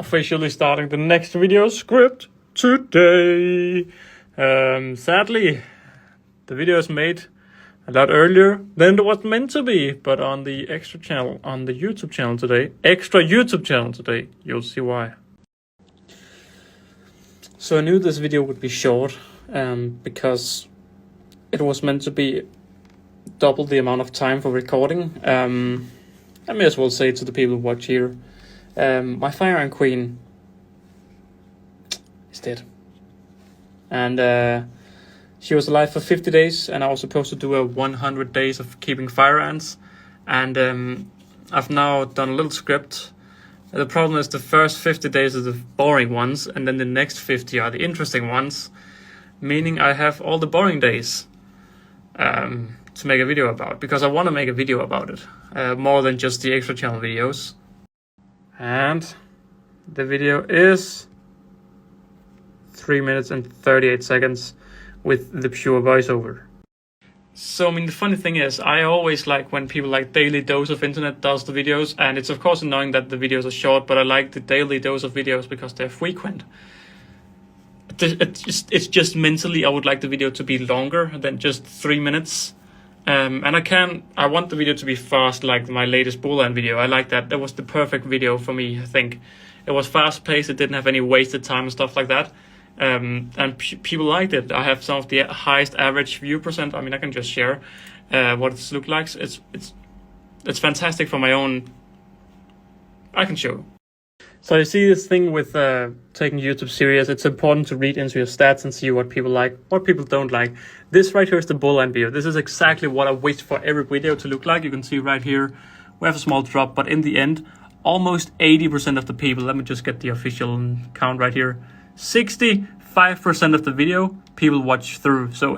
officially starting the next video script today. Sadly, the video is made a lot earlier than it was meant to be, but on the extra channel, on the YouTube channel today, you'll see why. So I knew this video would be short, because it was meant to be double the amount of time for recording. I may as well say to the people who watch here, my Fire Iron Queen is dead. And she was alive for 50 days, and I was supposed to do a 100 days of keeping fire ants. And I've now done a little script. The problem is the first 50 days are the boring ones, and then the next 50 are the interesting ones, meaning I have all the boring days to make a video about, because I want to make a video about it, more than just the extra channel videos. And the video is 3 minutes and 38 seconds with the pure voiceover. So, I mean, the funny thing is, I always like when people like Daily Dose of Internet does the videos, and it's of course annoying that the videos are short, but I like the Daily Dose of videos because they're frequent. It's just mentally, I would like the video to be longer than just 3 minutes. And I want the video to be fast, like my latest Bullland video. I like that. That was the perfect video for me, I think. It was fast paced, it didn't have any wasted time and stuff like that. And people liked it. I have some of the highest average view percent. I mean, I can just share what it looks like. It's fantastic for my own. I can show. So you see this thing with taking YouTube serious. It's important to read into your stats and see what people like, what people don't like. This right here is the Bullland video. This is exactly what I wish for every video to look like. You can see right here, we have a small drop, but in the end, almost 80% of the people, let me just get the official count right here, 65% of the video people watch through. So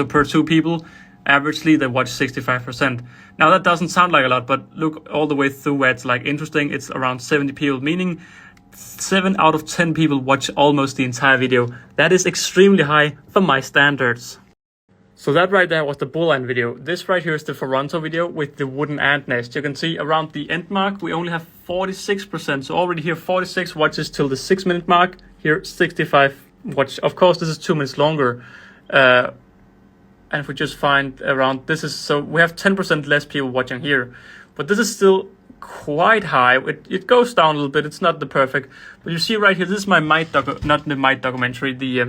per 2 people, averagely they watch 65%. Now that doesn't sound like a lot, but look all the way through where it's like interesting. It's around 70 people, meaning 7 out of 10 people watch almost the entire video. That is extremely high for my standards. So that right there was the Bullland video. This right here is the Toronto video with the wooden ant nest. You can see around the end mark, we only have 46%. So already here, 46 watches till the 6 minute mark. Here, 65 watch. Of course, this is 2 minutes longer. And if we just find around, so we have 10% less people watching here. But this is still quite high. It goes down a little bit. It's not the perfect. But you see right here, this is my not the Might documentary, the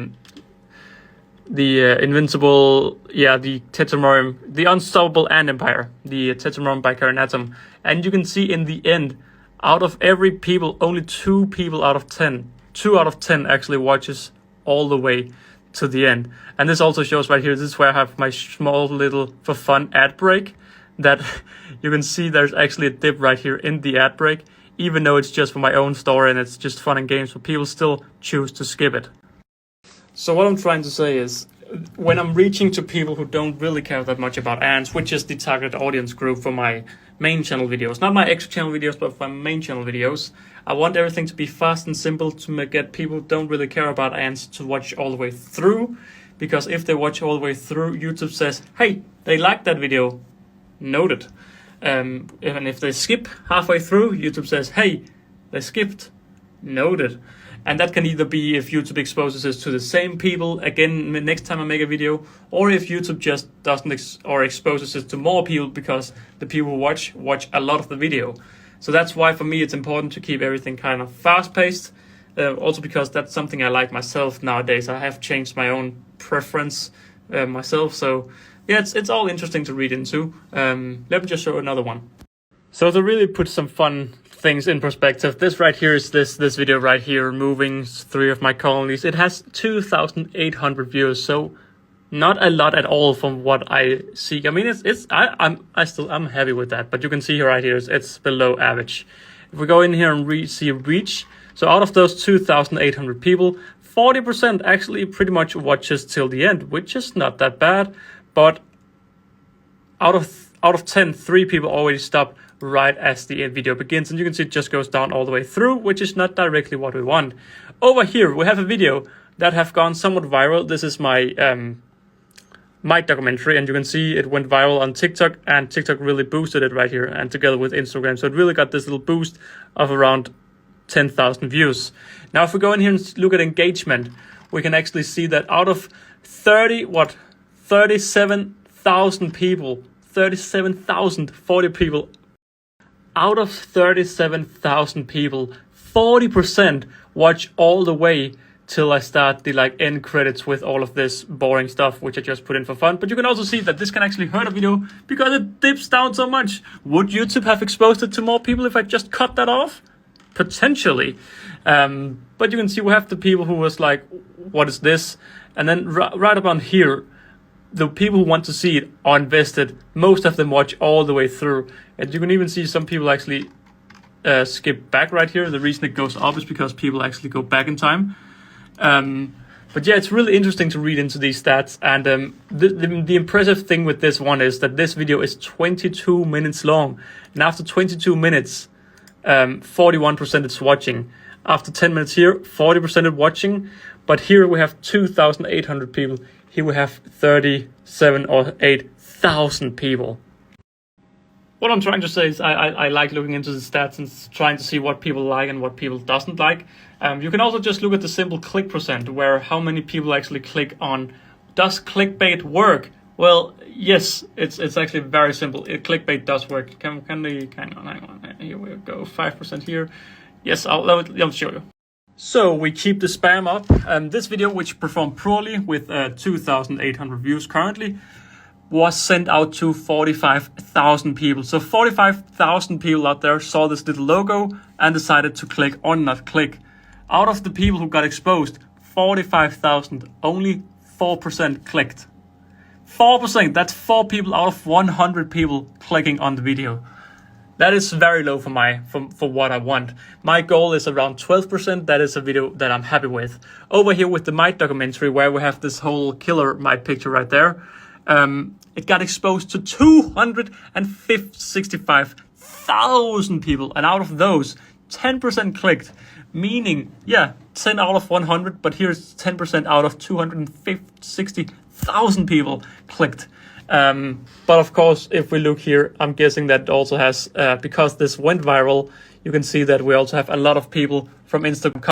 Invincible, the Tetromorium, the Unstoppable Ant Empire, the Tetromorium bicarinatum. And you can see in the end, out of every people, only 2 people out of 10, 2 out of 10 actually watches all the way to the end. And this also shows right here, this is where I have my small little for fun ad break, that you can see there's actually a dip right here in the ad break, even though it's just for my own story and it's just fun and games, but people still choose to skip it. So what I'm trying to say is, when I'm reaching to people who don't really care that much about ants, which is the target audience group for my main channel videos, not my extra channel videos, but for my main channel videos, I want everything to be fast and simple to get people who don't really care about ants to watch all the way through. Because if they watch all the way through, YouTube says, hey, they liked that video, noted. And if they skip halfway through, YouTube says, hey, they skipped, noted. And that can either be if YouTube exposes this to the same people again next time I make a video, or if YouTube just doesn't exposes it to more people because the people who watch a lot of the video. So that's why for me it's important to keep everything kind of fast-paced. Also because that's something I like myself nowadays. I have changed my own preference myself. So yeah, it's all interesting to read into. Let me just show another one. So to really put some fun things in perspective, this right here is this video right here, moving 3 of my colonies. It has 2,800 views, so not a lot at all from what I see. I mean, I'm happy with that, but you can see right here, it's below average. If we go in here and see reach, so out of those 2,800 people, 40% actually pretty much watches till the end, which is not that bad. But out of 10, 3 people already stop right as the video begins, and you can see it just goes down all the way through, which is not directly what we want. Over here we have a video that have gone somewhat viral. This is my documentary, and you can see it went viral on TikTok, and TikTok really boosted it right here, and together with Instagram. So it really got this little boost of around 10,000 views. Now, if we go in here and look at engagement, we can actually see that out of 37,000 people, 40 people, out of 37,000 people, 40% watch all the way till I start the end credits with all of this boring stuff, which I just put in for fun. But you can also see that this can actually hurt a video because it dips down so much. Would YouTube have exposed it to more people if I just cut that off? Potentially. But you can see we have the people who was like, what is this? And then right about here, the people who want to see it are invested. Most of them watch all the way through. And you can even see some people actually skip back right here. The reason it goes up is because people actually go back in time. But yeah, it's really interesting to read into these stats. And the impressive thing with this one is that this video is 22 minutes long. And after 22 minutes, 41% is watching. After 10 minutes here, 40% is watching. But here we have 2,800 people. Here we have 37 or 8,000 people. What I'm trying to say is I like looking into the stats and trying to see what people like and what people doesn't like. You can also just look at the simple click percent, where how many people actually click on, does clickbait work? Well, yes, it's actually very simple. Clickbait does work. Can we, hang on, here we go, 5% here. Yes, I'll show you. So we keep the spam up. This video, which performed poorly with 2,800 views currently, was sent out to 45,000 people. So 45,000 people out there saw this little logo and decided to click or not click. Out of the people who got exposed, 45,000, only 4% clicked. 4%, that's 4 people out of 100 people clicking on the video. That is very low for what I want. My goal is around 12%. That is a video that I'm happy with. Over here with the mite documentary, where we have this whole killer mite picture right there, it got exposed to 265,000 people, and out of those, 10% clicked, meaning, yeah, 10 out of 100, but here's 10% out of 260,000 people clicked. But of course, if we look here, I'm guessing that it also has, because this went viral, you can see that we also have a lot of people from Instagram.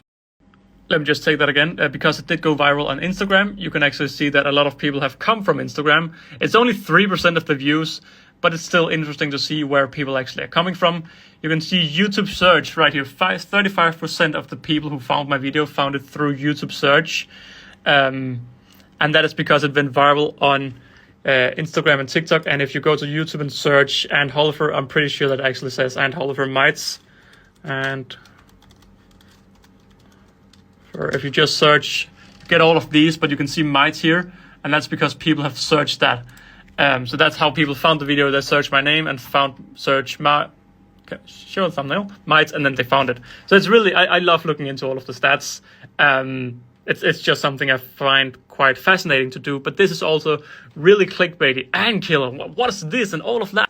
Let me just take that again. Because it did go viral on Instagram, you can actually see that a lot of people have come from Instagram. It's only 3% of the views, but it's still interesting to see where people actually are coming from. You can see YouTube search right here. 35% of the people who found my video found it through YouTube search. And that is because it went viral on Instagram and TikTok. And if you go to YouTube and search and Holleufer, I'm pretty sure that actually says and Holleufer mites. And if you just search, you get all of these, but you can see mites here, and that's because people have searched that. So that's how people found the video. They searched my name and search show the thumbnail, mites, and then they found it. So it's really, I love looking into all of the stats. It's just something I find quite fascinating to do, but this is also really clickbaity and killer. What is this and all of that?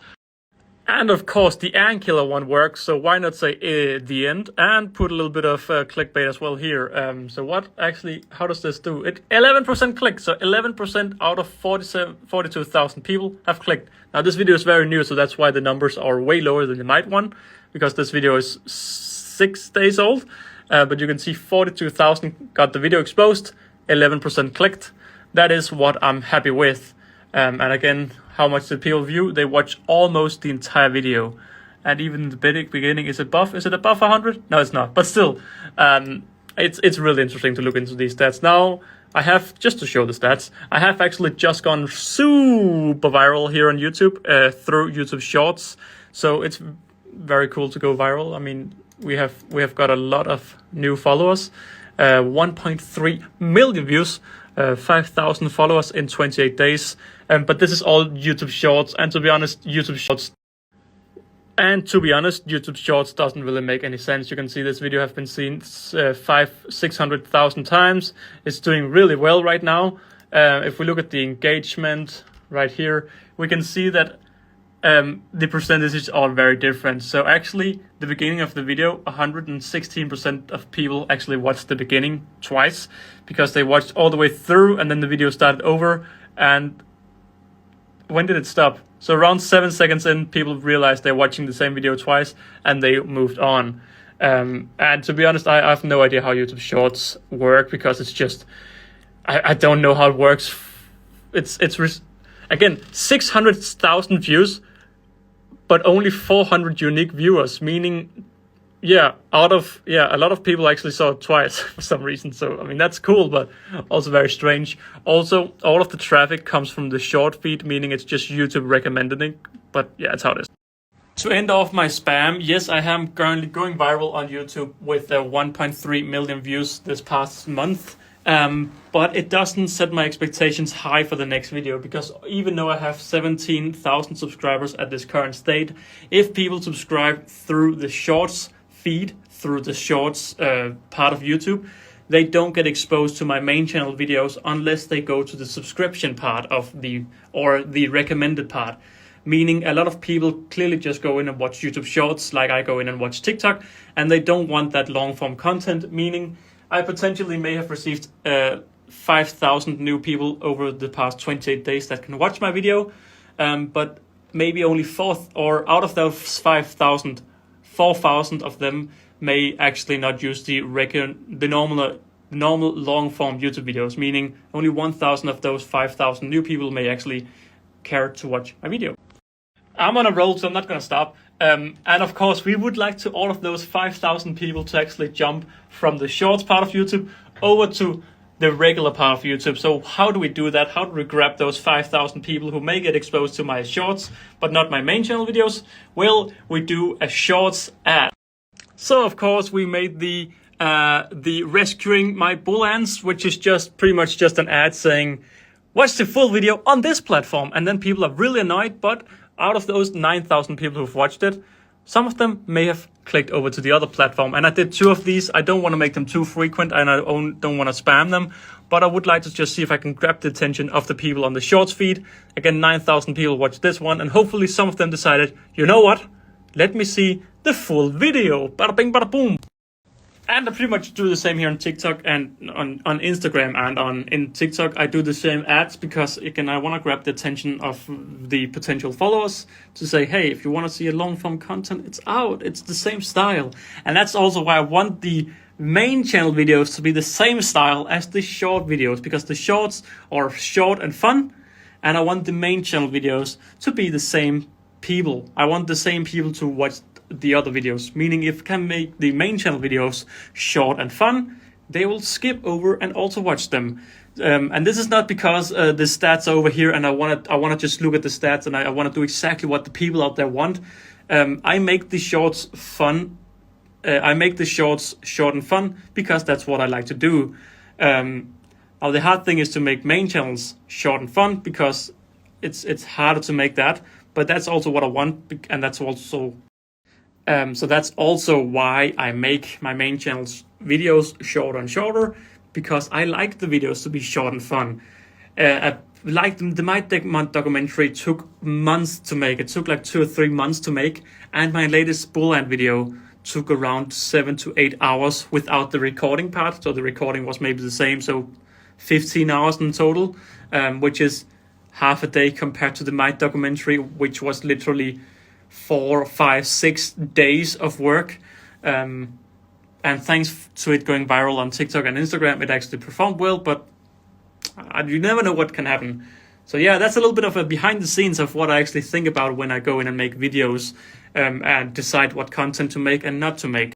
And of course, the and killer one works, so why not say the end and put a little bit of clickbait as well here. So what actually, how does this do? It 11% click, so 11% out of 42,000 people have clicked. Now this video is very new, so that's why the numbers are way lower than the night one, because this video is 6 days old. But you can see 42,000 got the video exposed, 11% clicked. That is what I'm happy with. And again, how much did people view? They watch almost the entire video. And even in the beginning, is it above 100? No, it's not. But still, it's really interesting to look into these stats. Now, I have, just to show the stats, I have actually just gone super viral here on YouTube through YouTube Shorts. So it's very cool to go viral. I mean, we have got a lot of new followers, 1.3 million views, 5,000 followers in 28 days. But this is all YouTube Shorts, and to be honest, YouTube Shorts doesn't really make any sense. You can see this video has been seen 600,000 times. It's doing really well right now. If we look at the engagement right here, we can see that the percentages are very different. So actually, the beginning of the video, 116% of people actually watched the beginning twice, because they watched all the way through and then the video started over. And when did it stop? So around 7 seconds in, people realized they're watching the same video twice and they moved on. And to be honest, I have no idea how YouTube Shorts work, because it's just, I don't know how it works. Again, 600,000 views, but only 400 unique viewers, meaning, a lot of people actually saw it twice for some reason. So, I mean, that's cool, but also very strange. Also, all of the traffic comes from the short feed, meaning it's just YouTube recommending it. But yeah, that's how it is. To end off my spam, yes, I am currently going viral on YouTube with 1.3 million views this past month. But it doesn't set my expectations high for the next video, because even though I have 17,000 subscribers at this current state, if people subscribe through the shorts feed, through the shorts part of YouTube, they don't get exposed to my main channel videos unless they go to the subscription part of the recommended part. Meaning a lot of people clearly just go in and watch YouTube Shorts like I go in and watch TikTok, and they don't want that long form content, meaning I potentially may have received 5,000 new people over the past 28 days that can watch my video, but maybe only out of those 5,000, 4,000 of them may actually not use the normal long form YouTube videos, meaning only 1,000 of those 5,000 new people may actually care to watch my video. I'm on a roll, so I'm not going to stop. And of course, we would like to all of those 5,000 people to actually jump from the shorts part of YouTube over to the regular part of YouTube. So how do we do that? How do we grab those 5,000 people who may get exposed to my shorts, but not my main channel videos? Well, we do a shorts ad. So of course, we made the rescuing my bull ants, which is just pretty much just an ad saying, watch the full video on this platform. And then people are really annoyed, but out of those 9,000 people who've watched it, some of them may have clicked over to the other platform. And I did 2 of these. I don't want to make them too frequent, and I don't want to spam them, but I would like to just see if I can grab the attention of the people on the shorts feed. Again, 9,000 people watched this one, and hopefully some of them decided, you know what? Let me see the full video. Bada bing, bada boom. And I pretty much do the same here on TikTok and on Instagram, and in TikTok I do the same ads, because again I want to grab the attention of the potential followers to say, hey, if you want to see a long form content, it's out. It's the same style. And that's also why I want the main channel videos to be the same style as the short videos, because the shorts are short and fun, and I want the main channel videos to be the same people. I want the same people to watch the other videos, meaning if I can make the main channel videos short and fun, they will skip over and also watch them. And this is not because the stats are over here and I want to just look at the stats and I want to do exactly what the people out there want. I make the shorts fun. I make the shorts short and fun because that's what I like to do. Now the hard thing is to make main channels short and fun, because it's harder to make that, but that's also what I want, and that's also so that's also why I make my main channel's videos shorter and shorter, because I like the videos to be short and fun. Like the My documentary took months to make. It took like 2 or 3 months to make, and my latest Bull Ant video took around 7 to 8 hours without the recording part. So the recording was maybe the same, so 15 hours in total, which is half a day compared to the My documentary, which was literally 4, 5, 6 days of work. And thanks to it going viral on TikTok and Instagram, it actually performed well, but you never know what can happen. So yeah, that's a little bit of a behind the scenes of what I actually think about when I go in and make videos, and decide what content to make and not to make.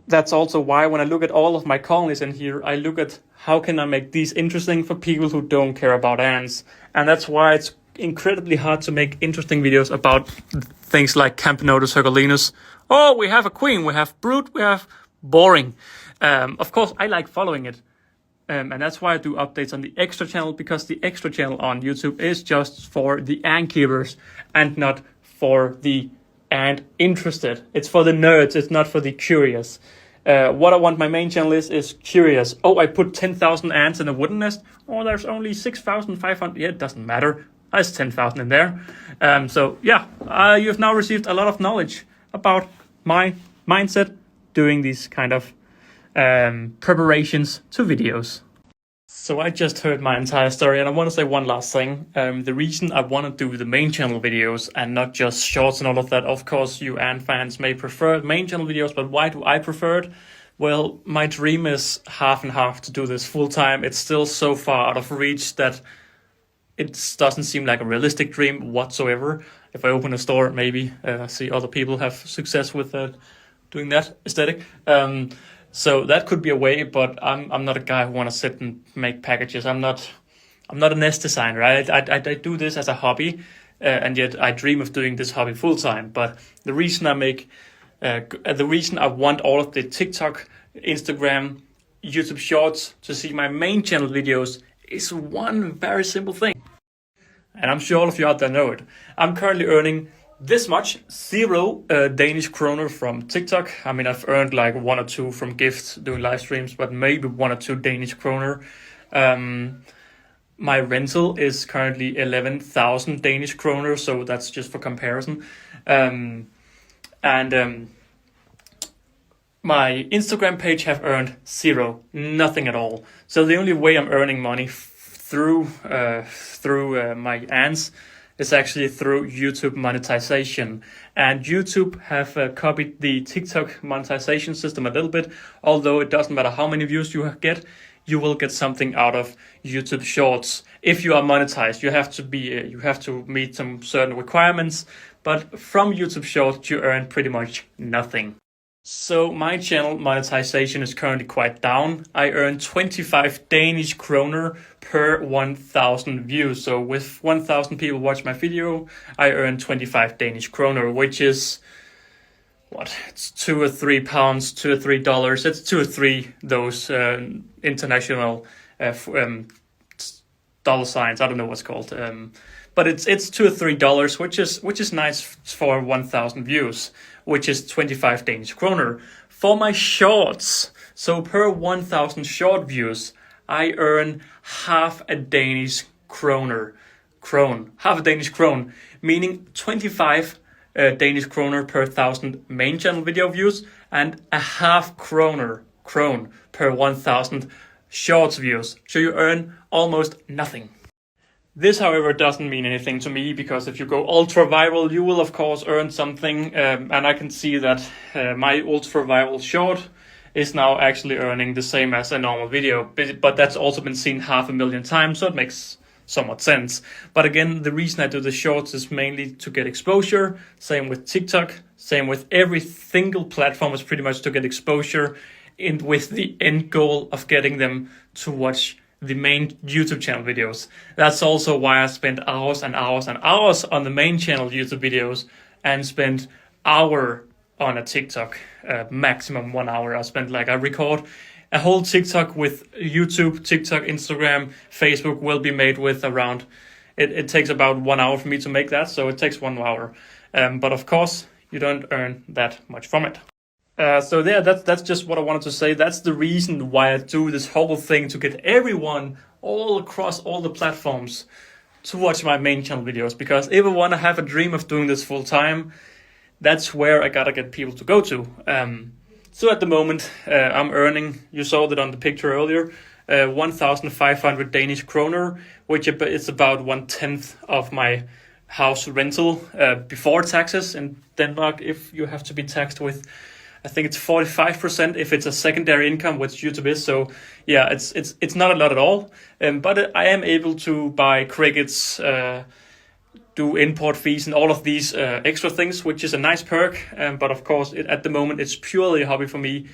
That's also why when I look at all of my colonies in here, I look at how can I make these interesting for people who don't care about ants. And that's why it's incredibly hard to make interesting videos about things like Camponotus herculinus. Oh, we have a queen, we have brood, we have boring. Of course, I like following it. And that's why I do updates on the extra channel, because the extra channel on YouTube is just for the ant keepers and not for the ant interested. It's for the nerds, it's not for the curious. What I want my main channel is curious. Oh, I put 10,000 ants in a wooden nest. Oh, there's only 6,500. Yeah, it doesn't matter. There's 10,000 in there. So yeah, you've now received a lot of knowledge about my mindset doing these kind of preparations to videos. So I just heard my entire story, and I want to say one last thing. The reason I want to do the main channel videos and not just shorts and all of that, of course, you and fans may prefer main channel videos, but why do I prefer it? Well, my dream is half and half to do this full time. It's still so far out of reach that it doesn't seem like a realistic dream whatsoever. If I open a store, maybe see other people have success with doing that aesthetic. So that could be a way, but I'm not a guy who want to sit and make packages. I'm not a nest designer. I do this as a hobby, and yet I dream of doing this hobby full time. But the reason the reason I want all of the TikTok, Instagram, YouTube Shorts to see my main channel videos is one very simple thing. And I'm sure all of you out there know it. I'm currently earning this much, 0 Danish kroner from TikTok. I mean, I've earned like 1 or 2 from gifts doing live streams, but maybe 1 or 2 Danish kroner. My rental is currently 11,000 Danish kroner, so that's just for comparison. My Instagram page have earned 0, nothing at all. So the only way I'm earning money through my ads is actually through YouTube monetization. And YouTube have copied the TikTok monetization system a little bit. Although it doesn't matter how many views you get, you will get something out of YouTube Shorts. If you are monetized, you have to meet some certain requirements. But from YouTube Shorts, you earn pretty much nothing. So my channel monetization is currently quite down. I earn 25 Danish kroner per 1,000 views. So with 1,000 people watch my video, I earn 25 Danish kroner, which is what? It's 2 or 3 pounds, $2 or $3. It's 2 or 3 those international dollar signs. I don't know what's called. But it's $2 or $3, which is nice for 1,000 views, which is 25 Danish kroner. For my shorts, so per 1,000 short views, I earn half a Danish krone, meaning 25 Danish kroner per 1,000 main channel video views and a half krone per 1,000 shorts views. So you earn almost nothing. This, however, doesn't mean anything to me, because if you go ultra viral, you will of course earn something, and I can see that my ultra viral short is now actually earning the same as a normal video, but that's also been seen 500,000 times, so it makes somewhat sense. But again, the reason I do the shorts is mainly to get exposure. Same with TikTok, same with every single platform, is pretty much to get exposure, and with the end goal of getting them to watch the main YouTube channel videos. That's also why I spend hours and hours and hours on the main channel YouTube videos and spend hour on a TikTok, maximum 1 hour. I record a whole TikTok with YouTube, TikTok, Instagram, Facebook will be made with around, it takes about 1 hour for me to make that, so it takes 1 hour. But of course, you don't earn that much from it. So there, that's just what I wanted to say. That's the reason why I do this whole thing, to get everyone all across all the platforms to watch my main channel videos. Because if I want to have a dream of doing this full time, that's where I gotta get people to go to. So at the moment, I'm earning, you saw that on the picture earlier, 1,500 Danish kroner, which is about 1/10 of my house rental before taxes in Denmark. If you have to be taxed with, I think it's 45% if it's a secondary income, which YouTube is. So yeah, it's not a lot at all. But I am able to buy crickets, do import fees and all of these extra things, which is a nice perk. But of course, at the moment, it's purely a hobby for me,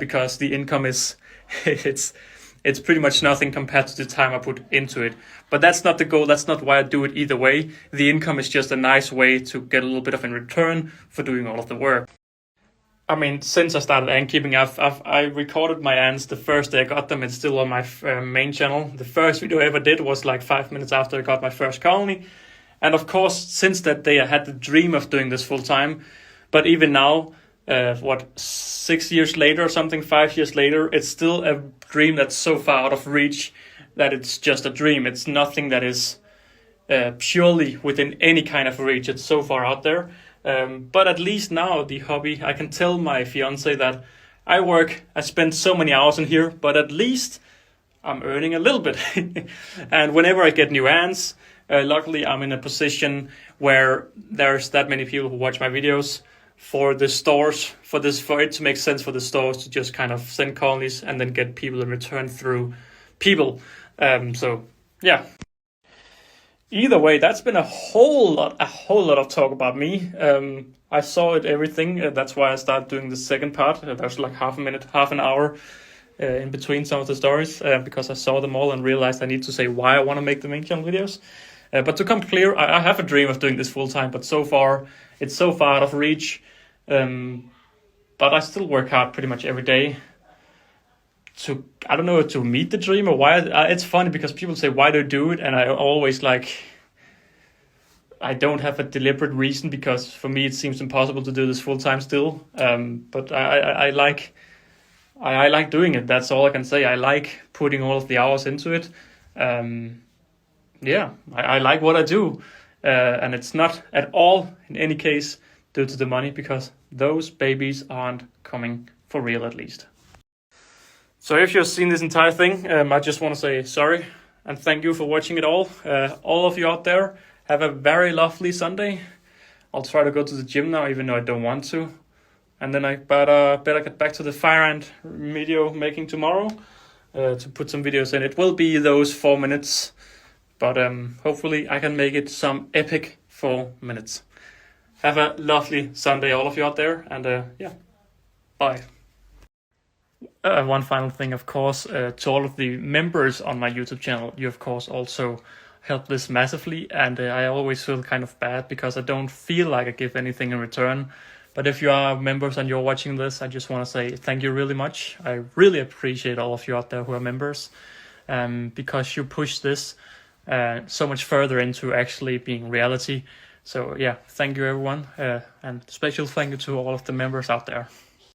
because the income is it's pretty much nothing compared to the time I put into it. But that's not the goal. That's not why I do it either way. The income is just a nice way to get a little bit of in return for doing all of the work. I mean, since I started ant keeping, I recorded my ants the first day I got them. It's still on my main channel. The first video I ever did was like 5 minutes after I got my first colony. And of course, since that day, I had the dream of doing this full time. But even now, 6 years later or something, 5 years later, it's still a dream that's so far out of reach that it's just a dream. It's nothing that is purely within any kind of reach. It's so far out there. But at least now, the hobby, I can tell my fiance that I spend so many hours in here, but at least I'm earning a little bit. And whenever I get new ads, luckily I'm in a position where there's that many people who watch my videos for the stores, for it to make sense for the stores to just kind of send colonies and then get people in return through people. So yeah. Either way, that's been a whole lot of talk about me. I saw it, everything. That's why I started doing the second part. There's like half an hour in between some of the stories, because I saw them all and realized I need to say why I want to make the main channel videos. But to come clear, I have a dream of doing this full time, but so far it's so far out of reach. But I still work hard pretty much every day to, I don't know, to meet the dream or why. It's funny because people say, why do you do it? And I always I don't have a deliberate reason, because for me it seems impossible to do this full time still. But I like doing it. That's all I can say. I like putting all of the hours into it. Yeah, I like what I do. And it's not at all, in any case, due to the money, because those babies aren't coming for real, at least. So if you've seen this entire thing, I just want to say sorry and thank you for watching it all. All of you out there, have a very lovely Sunday. I'll try to go to the gym now, even though I don't want to. And then I better get back to the Fire Ant video making tomorrow to put some videos in. It will be those 4 minutes, but hopefully I can make it some epic 4 minutes. Have a lovely Sunday, all of you out there, and yeah, bye. One final thing, of course, to all of the members on my YouTube channel, you of course also help this massively, and I always feel kind of bad because I don't feel like I give anything in return. But if you are members and you're watching this, I just want to say thank you really much. I really appreciate all of you out there who are members, because you push this so much further into actually being reality. So yeah, thank you everyone, and special thank you to all of the members out there.